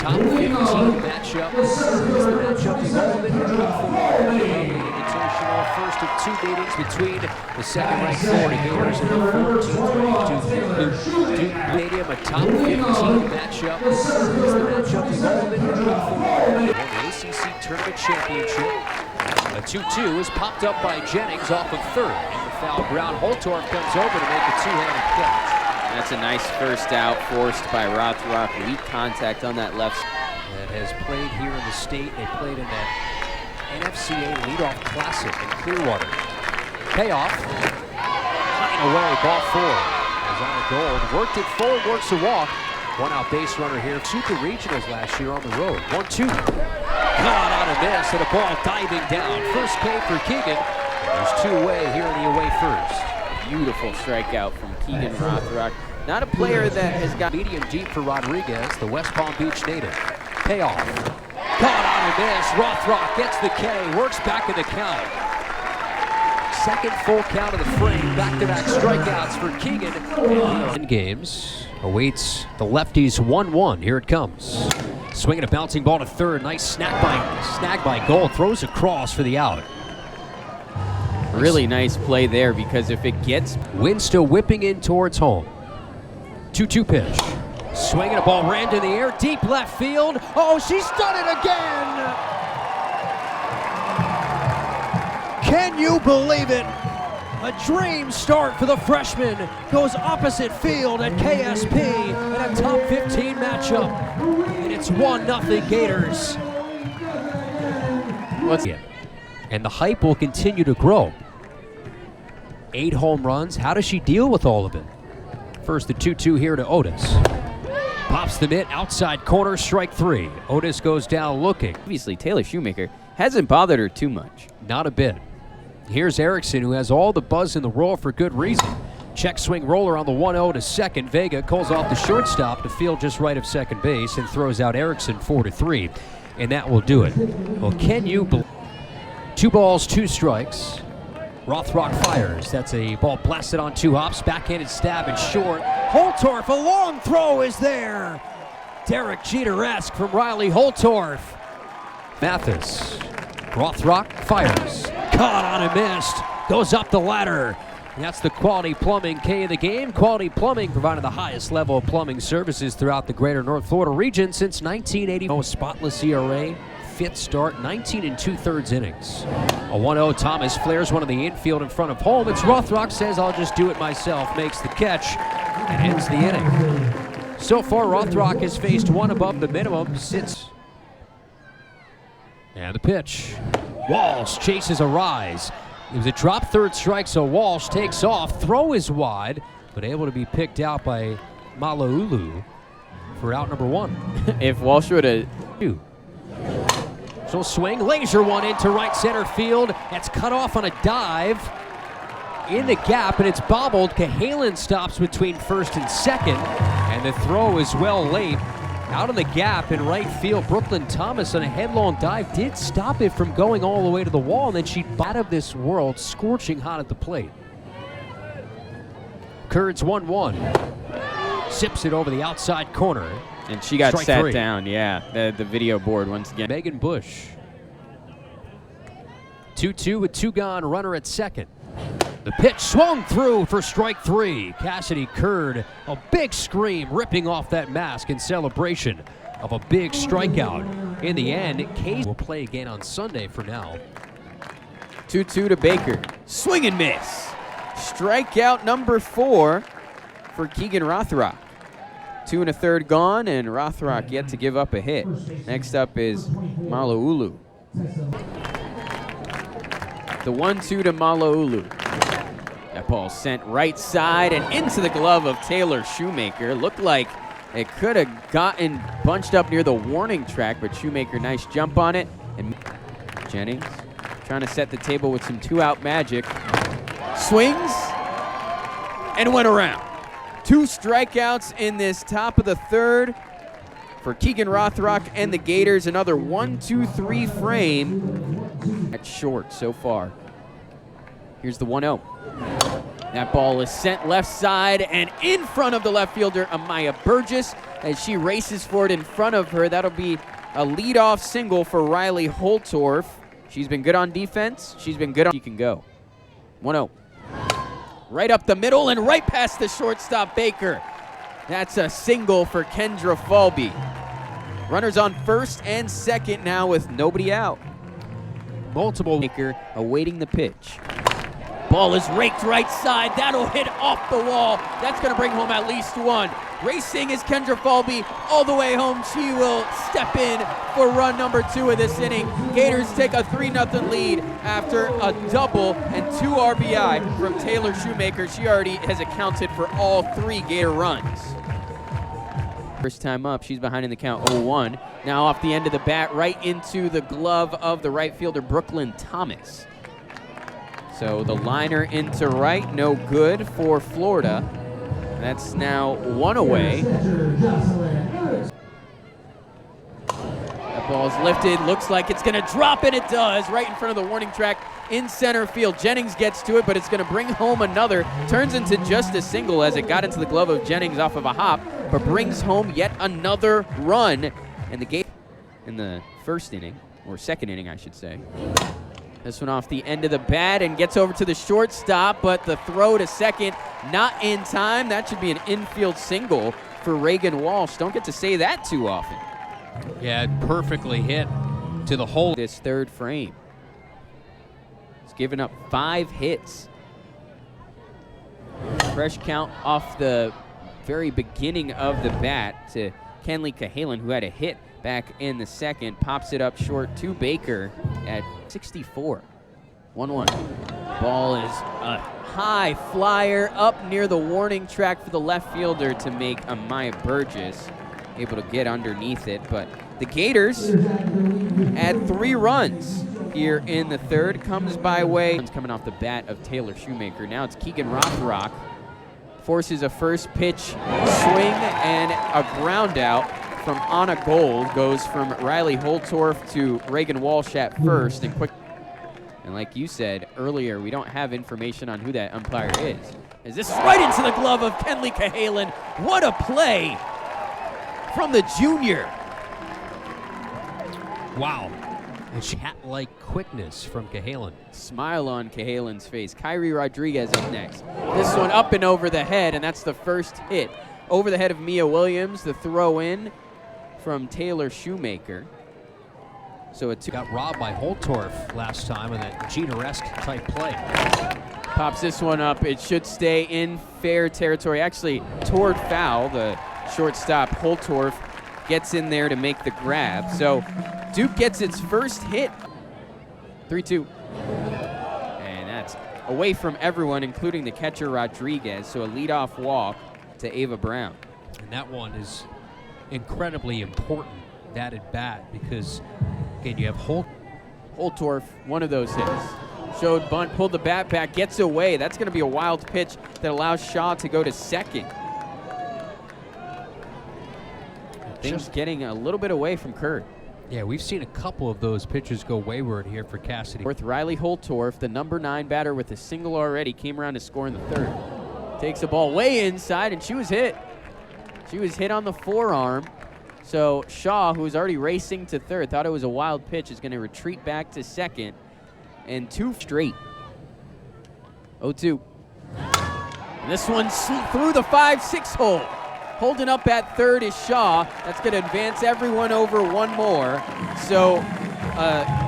top 15 matchup. This is the matchup we've all been rooting for. The invitational first of two meetings between the second-ranked Florida Gators and the 14th-ranked Duke Stadium. A top 15 matchup. This is the matchup we've all been rooting for. The ACC Tournament Championship. A 2-2 is popped up by Jennings off of third. In the foul ground, Holtorf comes over to make a two-handed catch. That's a nice first out forced by Rothrock. Weak contact on that left. That has played here in the state. They played in that NFCA Leadoff Classic in Clearwater. Payoff. Cutting away, ball four. As Anna Gold worked it forward, works a walk. One out base runner here. Super Regionals last year on the road. 1-2. Caught on a miss and a ball diving down. First K for Keegan. There's two away here in the away first. Beautiful strikeout from Keegan Rothrock. Not a player that has got medium deep for Rodriguez, the West Palm Beach native. Payoff. Caught on a miss. Rothrock gets the K, works back in the count. Second full count of the frame. Back-to-back strikeouts for Keegan. In games awaits the lefties 1-1. Here it comes. Swinging a bouncing ball to third. Nice snag by Gold. Throws across for the out. Really nice play there, because if it gets... Wind still whipping in towards home. 2-2 pitch. Swinging a ball ran to the air, deep left field. Oh, she's done it again! Can you believe it? A dream start for the freshman. Goes opposite field at KSP in a top 15 matchup. And it's 1-0 Gators. And the hype will continue to grow. 8 home runs. How does she deal with all of it? First, the 2-2 here to Otis. Pops the mitt, outside corner, strike 3. Otis goes down looking. Obviously, Taylor Shoemaker hasn't bothered her too much. Not a bit. Here's Erickson, who has all the buzz in the world for good reason. Check swing roller on the 1-0 to second. Vega calls off the shortstop to field just right of second base and throws out Erickson 4-3. And that will do it. Well, can you believe? 2 balls, 2 strikes. Rothrock fires. That's a ball blasted on 2 hops. Backhanded stab and short. Holtorf, a long throw is there. Derek Jeter-esque from Riley Holtorf. Mathis. Rothrock fires. Caught on a missed. Goes up the ladder. And that's the Quality Plumbing K of the game. Quality Plumbing providing the highest level of plumbing services throughout the greater North Florida region since 1980. Oh, spotless ERA. 5th start, 19 2/3 innings. A 1-0, Thomas flares one of the infield in front of home. It's Rothrock says, I'll just do it myself, makes the catch, and ends the inning. So far, Rothrock has faced 1 above the minimum since. And the pitch. Walsh chases a rise. It was a drop third strike, so Walsh takes off. Throw is wide, but able to be picked out by Malaulu for out number 1. If Walsh would have... So swing, laser one into right center field. That's cut off on a dive in the gap, and it's bobbled. Cahalan stops between first and second, and the throw is well late. Out of the gap in right field, Brooklyn Thomas on a headlong dive did stop it from going all the way to the wall, and then she out of this world, scorching hot at the plate. Kurds 1-1. Sips it over the outside corner. And she got Strike sat 3. down, yeah, the video board once again. Megan Bush. 2-2 with 2 gone, runner at second. The pitch swung through for strike 3. Cassidy Curd, a big scream ripping off that mask in celebration of a big strikeout. In the end, Case will play again on Sunday for now. 2-2 to Baker. Swing and miss. Strikeout number 4 for Keegan Rothrock. 2 1/3 gone, and Rothrock yet to give up a hit. Next up is Malaulu. The 1-2 to Malaulu. That ball sent right side and into the glove of Taylor Shoemaker. Looked like it could have gotten bunched up near the warning track, but Shoemaker, nice jump on it. And Jennings trying to set the table with some 2-out magic. Swings and went around. 2 strikeouts in this top of the 3rd for Keegan Rothrock and the Gators. Another 1-2-3 frame at short so far. Here's the 1-0. That ball is sent left side and in front of the left fielder, Amaya Burgess. as she races for it in front of her. That'll be a leadoff single for Riley Holtorf. She's been good on defense. She's been good on. She can go. 1-0. Right up the middle and right past the shortstop Baker. That's a single for Kendra Falby. Runners on first and second now with nobody out. Multiple. Baker awaiting the pitch. Ball is raked right side. That'll hit off the wall. That's going to bring home at least one. Racing is Kendra Falby all the way home. She will step in for run number 2 of this inning. Gators take a 3-0 lead after a double and 2 RBI from Taylor Shoemaker. She already has accounted for all 3 Gator runs. First time up, she's behind in the count 0-1. Now off the end of the bat, right into the glove of the right fielder, Brooklyn Thomas. So the liner into right, no good for Florida. That's now 1 away. That ball's lifted, looks like it's gonna drop, and it does, right in front of the warning track in center field. Jennings gets to it, but it's gonna bring home another. Turns into just a single as it got into the glove of Jennings off of a hop, but brings home yet another run. And the game in the first inning, or second inning, I should say. This one off the end of the bat and gets over to the shortstop, but the throw to second not in time. That should be an infield single for Reagan Walsh. Don't get to say that too often. Yeah, perfectly hit to the hole. This third frame. He's given up 5 hits. Fresh count off the very beginning of the bat to Kenley Cahalan, who had a hit back in the second. Pops it up short to Baker at 64. 1-1. Ball is a high flyer up near the warning track for the left fielder to make Amaya Burgess able to get underneath it. But the Gators add 3 runs here in the third. Comes by way. Coming off the bat of Taylor Shoemaker. Now it's Keegan Rothrock. Forces a first pitch swing and a ground out from Anna Gold. Goes from Riley Holtorf to Reagan Walsh at first. And like you said earlier, we don't have information on who that umpire is. As this is right into the glove of Kenley Cahalan. What a play from the junior. Wow. And cat-like quickness from Cahalan. Smile on Cahalan's face. Kyrie Rodriguez up next. This one up and over the head, and that's the first hit. Over the head of Mia Williams, the throw in from Taylor Shoemaker. So it got robbed by Holtorf last time in that Jeter-esque type play. Pops this one up. It should stay in fair territory. Actually, toward foul. The shortstop Holtorf gets in there to make the grab. So Duke gets its first hit. 3-2. And that's away from everyone, including the catcher Rodriguez. So a leadoff walk to Ava Brown. And that one is incredibly important, that at bat, because again, you have Holtorf, one of those hits. Showed bunt, pulled the bat back, gets away. That's going to be a wild pitch that allows Shaw to go to second. Things getting a little bit away from Kurt. Yeah, we've seen a couple of those pitches go wayward here for Cassidy. With Riley Holtorf, the number 9 batter with a single already, came around to score in the third. Takes the ball way inside, and she was hit. She was hit on the forearm. So Shaw, who was already racing to third, thought it was a wild pitch, is going to retreat back to second. And 2 straight. 0-2. And this one through the 5-6 hole. Holding up at third is Shaw. That's going to advance everyone over one more. So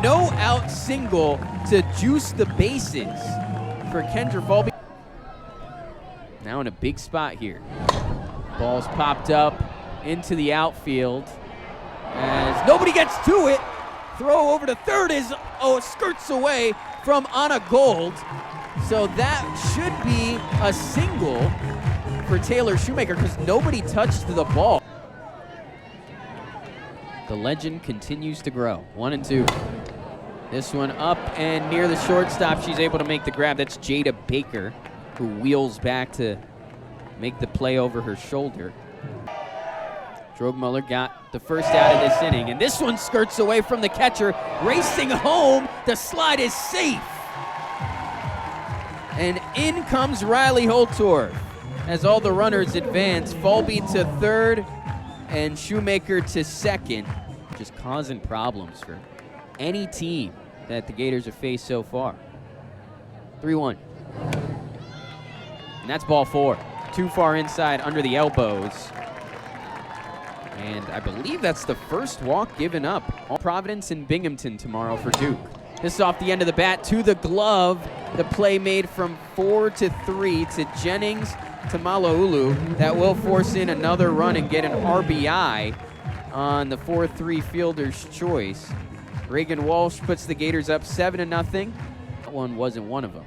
no out single to juice the bases for Kendra Falby. Now in a big spot here. Ball's popped up into the outfield as nobody gets to it. Throw over to third is skirts away from Anna Gold. So that should be a single for Taylor Shoemaker because nobody touched the ball. The legend continues to grow. 1-2. This one up and near the shortstop. She's able to make the grab. That's Jada Baker, who wheels back to make the play over her shoulder. Drogemuller got the first out of this inning, and this one skirts away from the catcher, racing home. The slide is safe. And in comes Riley Holtorf as all the runners advance. Falby to third, and Shoemaker to second, just causing problems for any team that the Gators have faced so far. 3-1. And that's ball 4. Too far inside under the elbows. And I believe that's the first walk given up. All Providence and Binghamton tomorrow for Duke. This is off the end of the bat to the glove. The play made from 4-3 to Jennings to Malaulu. That will force in another run and get an RBI on the 4-3 fielder's choice. Reagan Walsh puts the Gators up 7-0. That one wasn't one of them.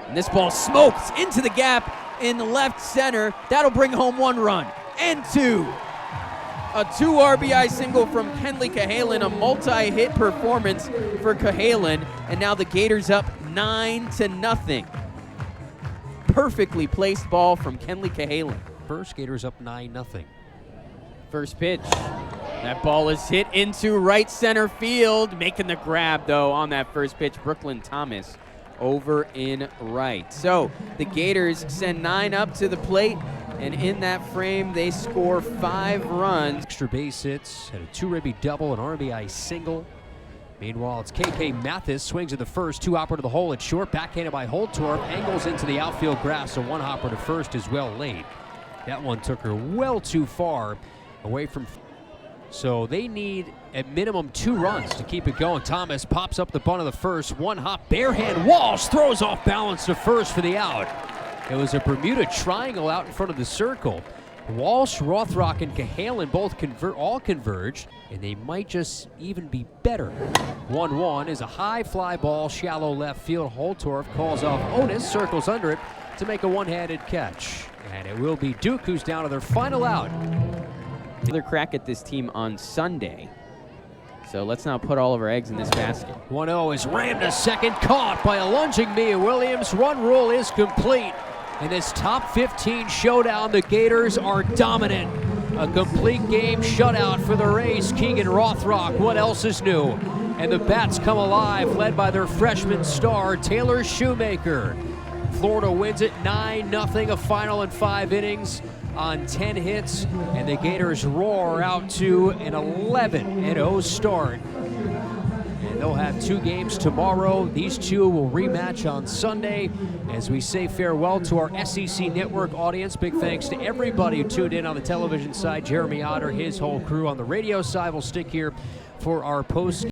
And this ball smokes into the gap in the left center. That'll bring home 1 run and 2. A 2 RBI single from Kenley Cahalan, a multi-hit performance for Cahalan, and now the Gators up 9-0. Perfectly placed ball from Kenley Cahalan. First, Gators up 9-0. First pitch. That ball is hit into right center field. Making the grab, though, on that first pitch, Brooklyn Thomas over in right. So the Gators send 9 up to the plate, and in that frame, they score 5 runs. Extra base hits, had a 2-ribby double, an RBI single. Meanwhile, it's KK Mathis, swings at the first, 2-hopper to the hole at short, backhanded by Holtorf, angles into the outfield grass, a 1-hopper to first is well laid. That one took her well too far away from. So they need at minimum 2 runs to keep it going. Thomas pops up the bunt of the first, 1-hop, barehand. Walsh throws off balance to first for the out. It was a Bermuda triangle out in front of the circle. Walsh, Rothrock, and Cahalan both all converged, and they might just even be better. 1-1 is a high fly ball, shallow left field. Holtorf calls off Otis, circles under it to make a one-handed catch. And it will be Duke who's down to their final out. Another crack at this team on Sunday. So let's not put all of our eggs in this basket. 1-0 is rammed to second, caught by a lunging Mia Williams. Run rule is complete. In this top 15 showdown, the Gators are dominant. A complete game shutout for the Rays. Keegan Rothrock, what else is new? And the Bats come alive, led by their freshman star, Taylor Shoemaker. Florida wins it 9-0, a final in 5 innings on 10 hits, and the Gators roar out to an 11-0 start. And they'll have 2 games tomorrow. These 2 will rematch on Sunday as we say farewell to our SEC Network audience. Big thanks to everybody who tuned in on the television side. Jeremy Otter, his whole crew on the radio side will stick here for our post